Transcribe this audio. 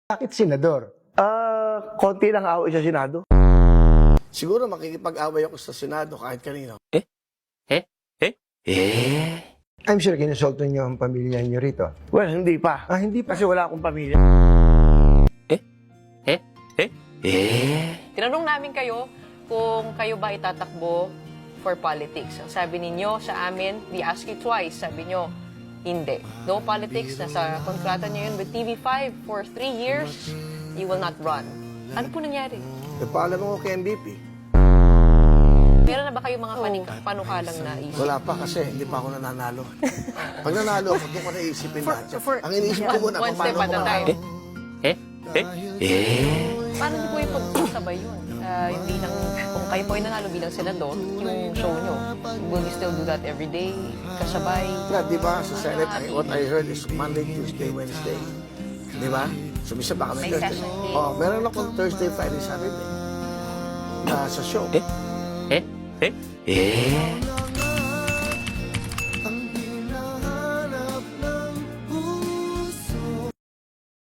Bakit senador? Konti lang away sa Senado. Siguro makikipag-away ako sa Senado kahit kanino. I'm sure kinosolto niyo ang pamilya niyo rito. Well, hindi pa. Hindi pa. Kasi wala akong pamilya. Tinanong namin kayo kung kayo ba itatakbo for politics. Ang sabi ninyo sa amin, we ask you twice, sabi nyo, hindi. No politics, nasa kontrata nyo yun with TV5 for 3 years, you will not run. Ano po nangyari? Nagpaalam ako kay MVP. Meron na ba kayong mga panukalang naisip? Wala pa kasi hindi pa ako nananalo. Pag nanalo ako, doon ko naisipin lahat yan. for- Ang iniisip ko muna, one step paano at ko a time. manalo. Paano niyo po yung pagsasabay yun? Hindi lang, kung kayo po ay nanalo bilang senador, yung show nyo, will you still do that every day? Kasabay? Na, di ba, sa Senate, what I heard is Monday, Tuesday, Wednesday. Di ba? So, misa baka May session din. meron akong Thursday, Friday, Saturday. Sa show.